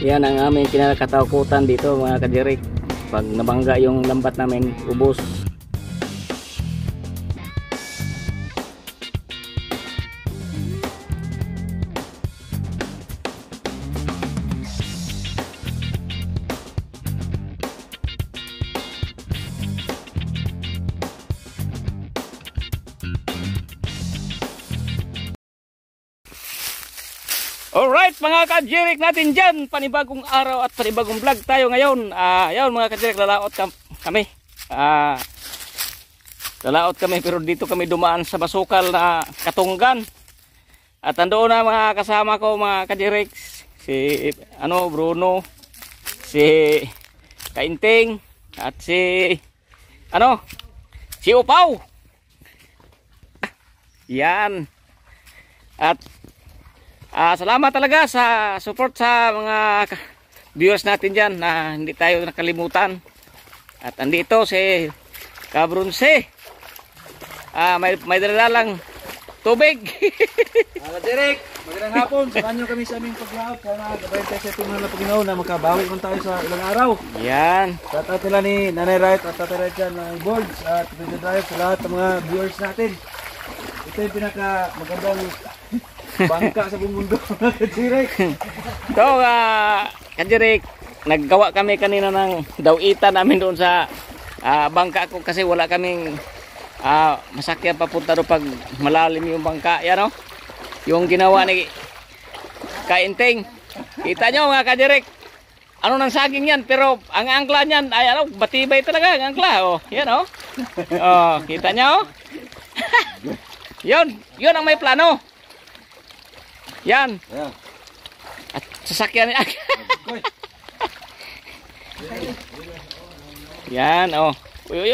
Yan ang aming kinakatakutan dito mga kajirik. Pag nabangga yung lambat namin, ubos. Alright mga kajirik natin dyan, panibagong araw at panibagong vlog tayo ngayon. Ayun mga kajirik, lalaot kami. Lalaot kami pero dito kami dumaan sa masukal na Katunggan. At andoon na mga kasama ko mga kajirik, si Bruno, si Kainting at si Upaw. Yan. At salamat talaga sa support sa mga viewers natin dyan na hindi tayo nakalimutan. At andito si Kabrunse. May dalalang tubig. Derek, magandang hapon. Samahan nyo kami sa aming paglaot. Sana gabayan tayo sa ating mga Panginoon na makabawi man tayo sa ilang araw. Yan. Sa tatila ni Nanay Wright at Tatay Wright dyan ng boards at video drive sa lahat ng mga viewers natin. Ito yung pinaka magandang bangka sa buong mundo. Kajirik. So kajirik, naggawa kami kanina ng dawitan namin doon sa bangka ko kasi wala kaming masakyan papunta doon pag malalim yung bangka. Yan o, yung ginawa ni Kainting. Kita nyo mga kajirik, ano ng saging yan, pero ang angkla niyan ay batibay talaga ang angkla. Oh, yan o. Kita nyo. Yun ang may plano. Yan. Yeah. At sasakyan niya. Yan, oh. Uy.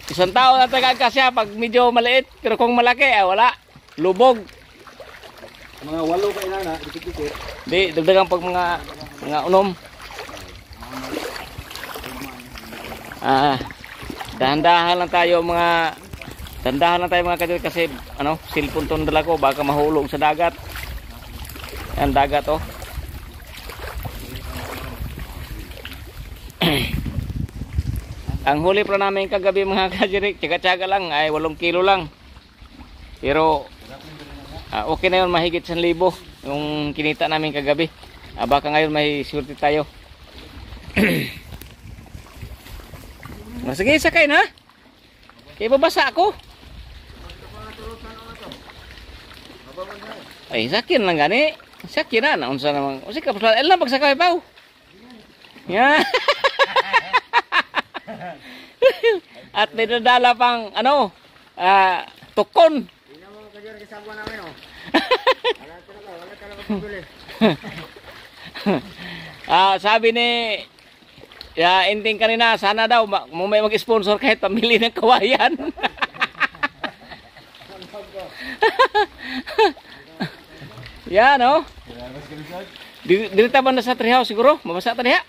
Isang tao na tagagkasya pag medyo maliit, pero kung malaki, wala. Lubog. Mga 8 kayo na, dikit-dikit. Di, dagdagan pag mga unom. Dahan-dahan lang tayo mga kajirik kasi cellphone tong dala ko, baka mahulog sa dagat. Yan dagat oh. Ang huli pa namin kagabi mga kajirik, tsaga-tsaga lang ay 8 kilo lang. Pero okay na yun, mahigit 1,000 yung kinita namin kagabi. Baka ngayon may swerte tayo. Sige, sakay na. Kaya babasa ako. Ay, sakin lang gani. Sakin na. Naunsa naman. O sige, elang pagsakay pa. Yan. At may nadala pang, tukon. Sabi ni Inting kanina, sana daw may mag-sponsor kahit pamili ng kawayan. Yan oh. Dito ba na sa treehouse siguro? Mabasa ta diha.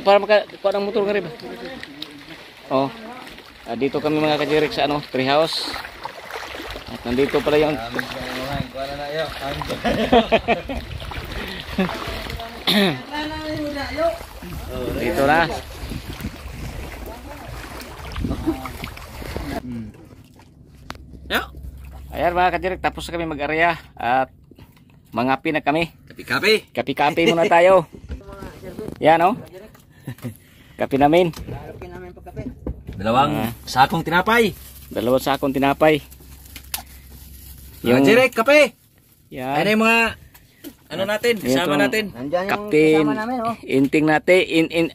Para makakuha ng motor nga rin. Oh. Dito kami mga kajirik sa treehouse. At nandito pala yung dito na. Ayan mga kajirik, tapos na kami mag-area at mangapi na kami. Kapi-kapi muna tayo. Yan o. Kapi namin. Dalawang sakong tinapay. Dalawang sakong tinapay. Yung kajirik, kape. Yan. Ano yung mga natin, kasama natin. Captain, Inting natin,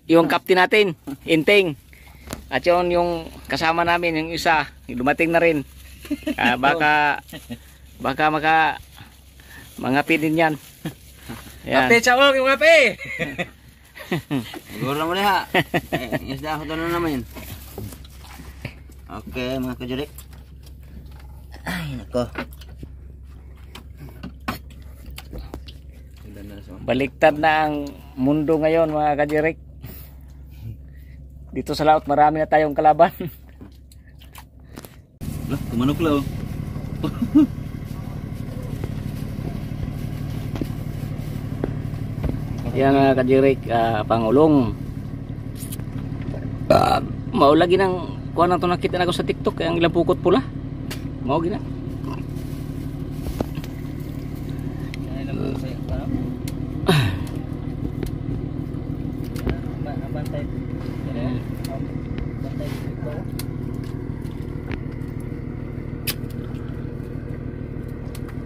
yung captain natin, Inting. At yung kasama namin, yung isa, dumating na rin. Baka mangapi din yan. Kape, chawag yung kape. Siguro na muli ha. Isda ako doon naman. Okay mga kajirik. Ay nako. Baliktad na ang mundo ngayon mga kajirik. Dito sa laot marami na tayong kalaban. Lah, tumanok lang. Yan mga kadirik, pangulong. Mao lagi nang kuha na ito nakita na ako sa TikTok kaya ang ilang pukot pula. Mao gina.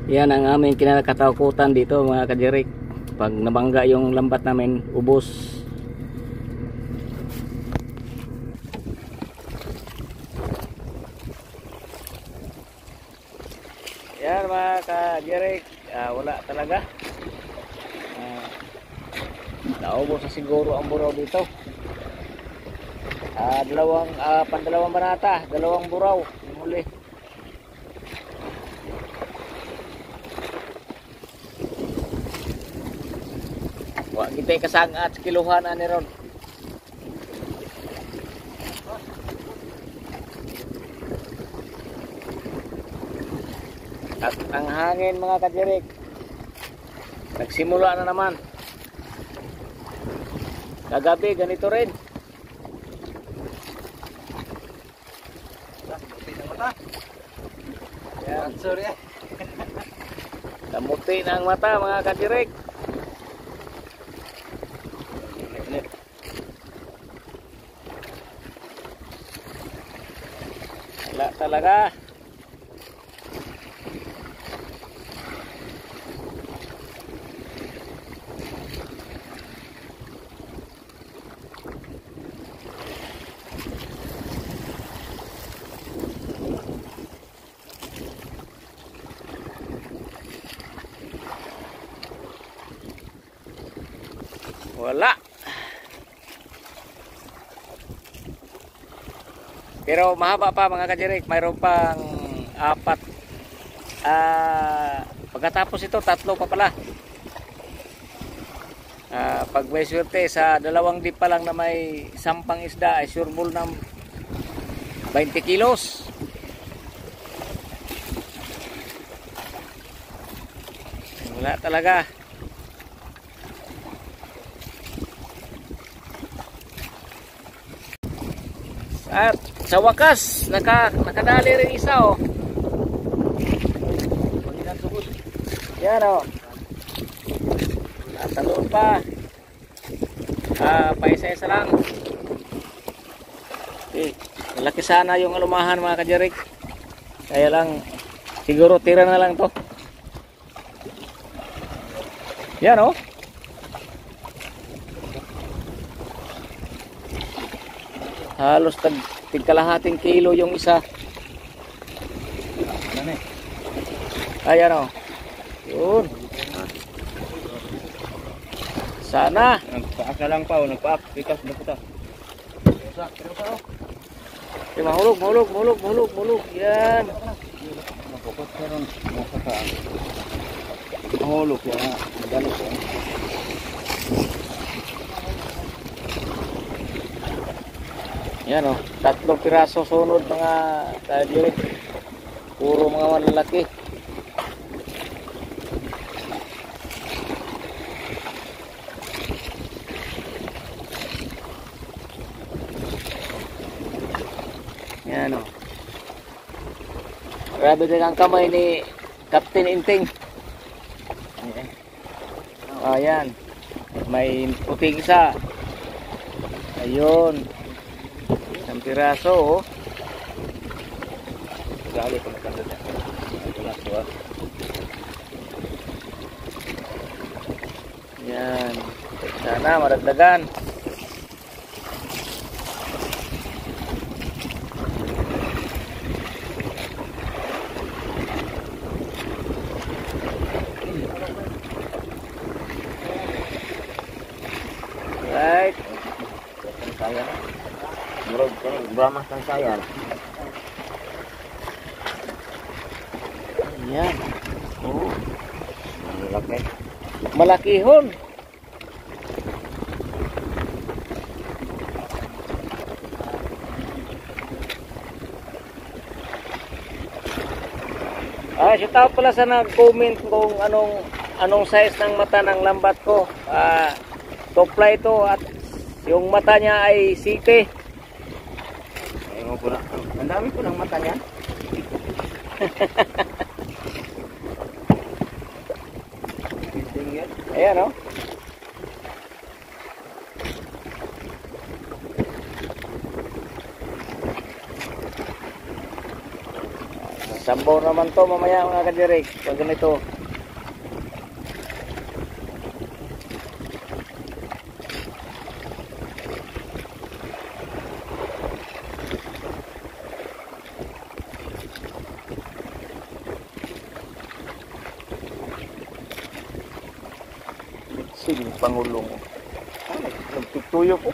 Yan ang aming kinakatakutan dito mga kadirik. Pag nabangga yung lambat namin, ubos. Yan mga kadirik, wala talaga. Naubos na siguro ang buraw dito. Pandalawang banata, dalawang buraw yung huli. Wa kita kasangat kiluhan ani ron. At ang hangin mga kadirik nagsimula na naman. Kagabi ganito rin. Yan, sorry. Kamuti na ang mata mga kadirik. Wala talaga. Wala. Pero mahaba pa mga kadirik, mayroon pang 4. Pagkatapos ito, 3 pa pala. Pag may swerte sa 2 dip pa lang na may sampang isda ay sureball ng 20 kilos. Wala talaga. At sa wakas, nakadali rin isa oh. Yan oh. Taloon pa. Paisa-isa lang. Okay. Malaki sana yung alumahan mga kadirik. Kaya lang, siguro tira na lang to. Yan oh. Halos tigkalahating kilo yung isa. Ayan o. Yun. Sana. Nagpaak na lang pa o. Nagpaak. Pikas na puta. Mahulog. Yan. Napukot ka rin. Masasaan. Mahulog yan. Magalit yan. Yan o, 3 piraso sunod mga kadirik. Puro mga malalaki. Yan o. Grabe din ang kamay ni Captain Inting. Ayan. May puting isa. Ayun. Ang piraso oh. Gali pa magkanda niya. Ito. Yan. Sana maragdagan. Right. Saya. Murag Brahma kang saya. Yan. Oh. Malaki. Malakihon. Shout out pala sa nag-comment kung anong size ng mata ng lambat ko. Topla ito at yung mata niya ay sike. Ewan ko na. Ang dami ko ng mata niya. Ayan o. Sambaw naman to mamaya mga kadirik. Pag ganito. Sige, Pangulong. Nagtutuyo ko.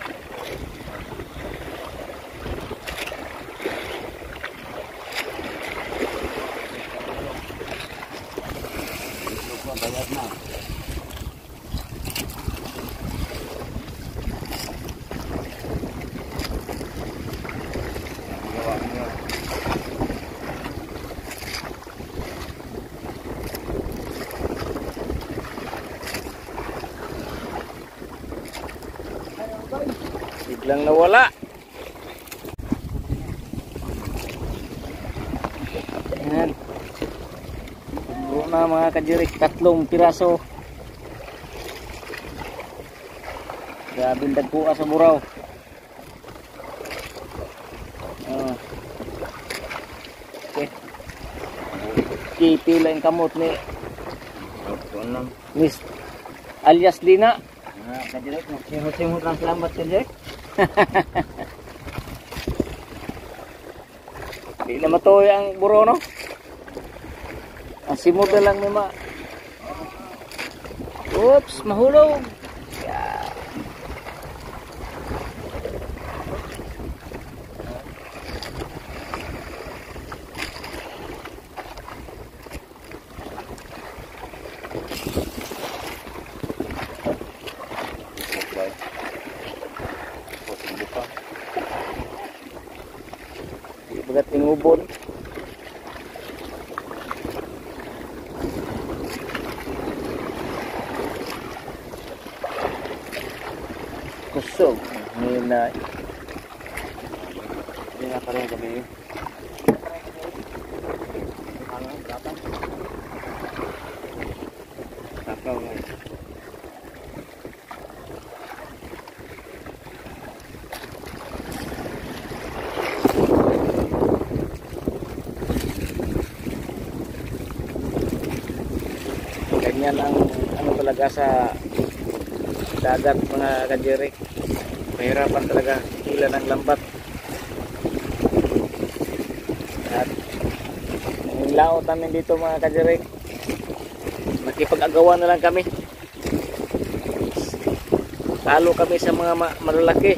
Biglang nawala. Ayan. Buro na mga kajirik, 3 piraso. Grabing dagkuha sa buraw. Okay. Kipila yung kamot ni Miss alias Lina. Kadirik, simut-simut lang lambat kadirik. Di na matoy ang buro, no? Ang simod na lang nima. Oops, mahulog. Bagat ingubon. Kusog. Hina. Hindi na pa rin kami. Takaw nga. Ganyan ang talaga sa dagat mga kajirik. Mahirapan talaga hila ng lambat. At yung laot namin dito mga kajirik, makipag-agawan na lang kami. Talo kami sa mga malalaki.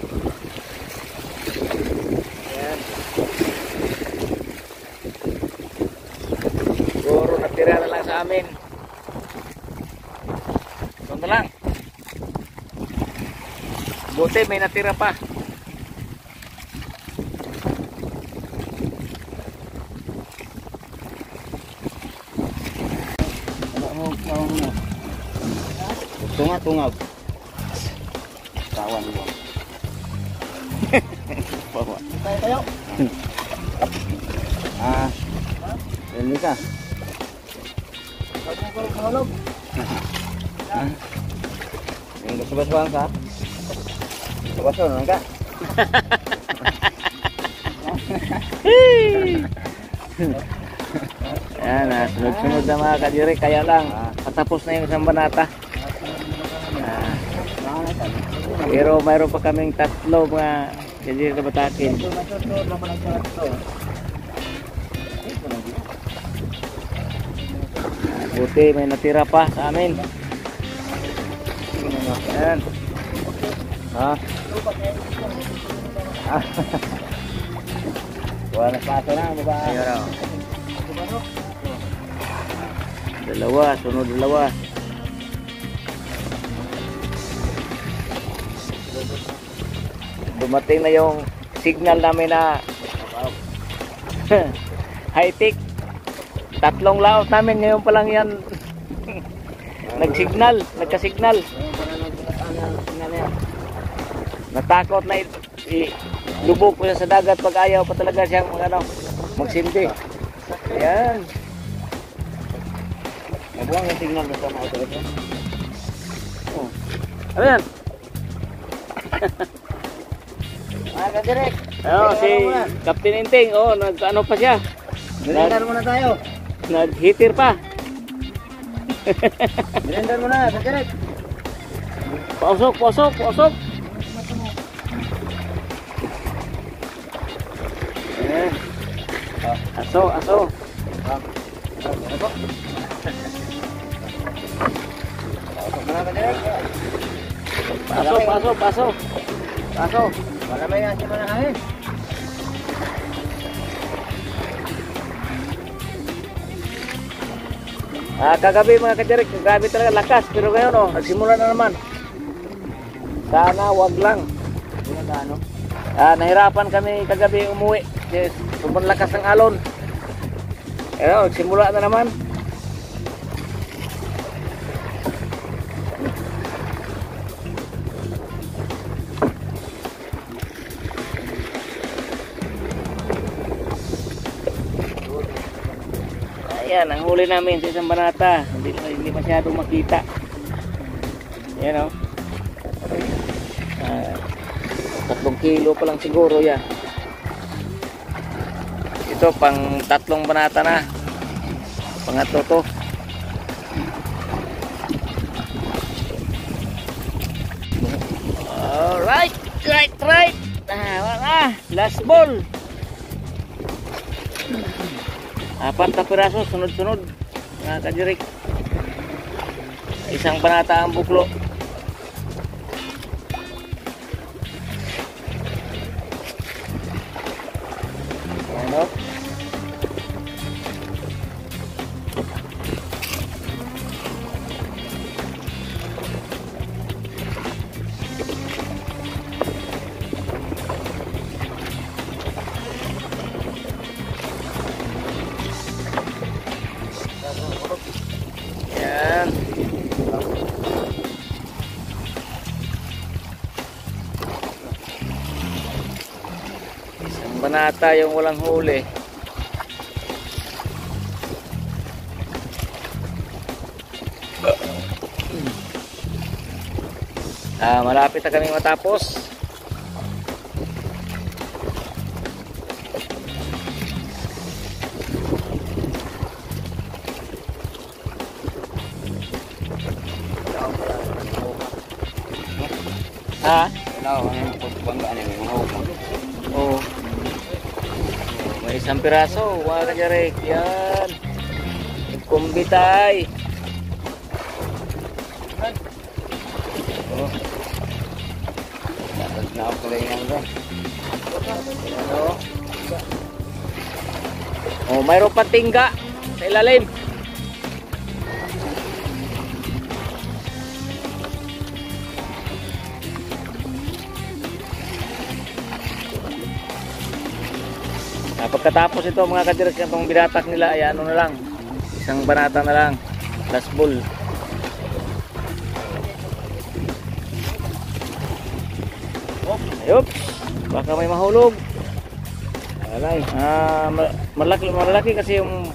Ayan. Siguro natira na lang sa amin. Ito lang. Buti may natira pa. Tungag. Kawan mo. Bawa. Tayo. Ini ka. Mahulog. Yung gusto-gustuhan ka? Gusto-gustuhan ka? Ayan, sunod-sunod na mga kadirik. Kaya lang, patapos na yung isang banata. Pero mayroon pa kaming 3 mga kadirik na batakin. Buti may natira pa sa amin. Ayan. Wala pato na, diba? Ayan o. Dalawa, sunod dalawa. Dumating na yung signal namin na high-tech. tatlong laot namin ngayon pa lang yan. Nagkasignal. Natakot na lubog ko siya sa dagat pag ayaw pa talaga siyang magsindi. Ayan. Nabuang yung signal na sa mga ito. Oh. Ano yan? Direk. Si Captain Inting, nag-ano pa siya. Merendar muna tayo. Nag-hitter pa. Merendar muna, Direk. Pasok. Ayan. Aso. Pasok. Wala ba yan si Manahangin? Kagabi mga kadirik, grabe talaga lakas. Pero ngayon nagsimula na naman. Sana wag lang. Nahirapan kami kagabi umuwi. Sobrang lakas ng alon. Simula na naman. Ayan, ang huli namin sa isang banata. Hindi masyadong makita. Ayan 3 kilo pa lang siguro yan. Ito pang 3 banata na. Pangatlo to. Alright. Last ball. 4 na piraso sunod-sunod mga kadirik. Isang banata ang buklo. Ano? Yan. Isang banata yung walang huli. Malapit na kami matapos. May isang piraso mga kadirik. Yan. Kumbitay. Na ako lang yan doon. Mayroon pa tingga sa ilalim. Pagkatapos ito mga kadirik, itong binatak nila ay ano na lang, isang banata na lang, last ball. Ayop, baka may mahulog. Alay, malaki kasi yung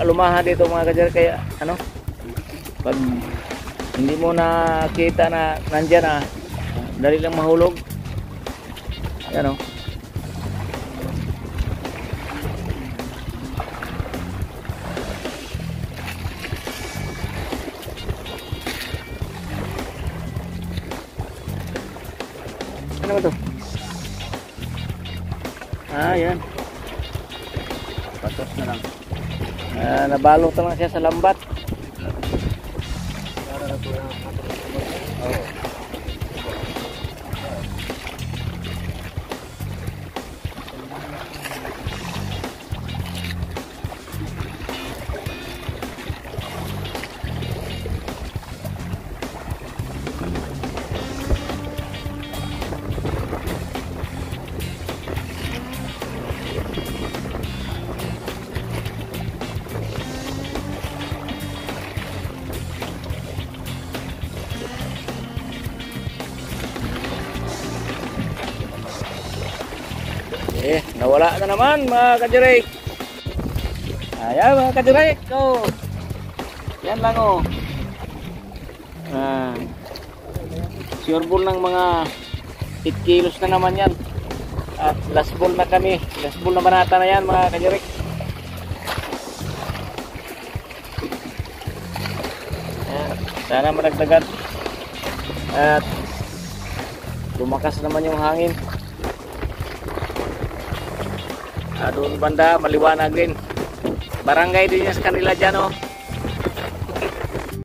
lumaha dito mga kadirik, kaya pag hindi mo nakita na nandyan dali lang mahulog. Ayan Ano ba to? Yan. Patos na lang. Nabalot lang siya sa lambat. Nawala na naman mga kajirik. Ayan mga kajirik. Oh. Yan lang oh. Sure ball ng mga 8 kilos na naman yan. At last ball na kami. Last ball na banata na yan mga kajirik. Ayan. Sana madagdagan. At lumakas naman yung hangin. Doon banda maliwanag din. Barangay din yan sa kanila dyan oh.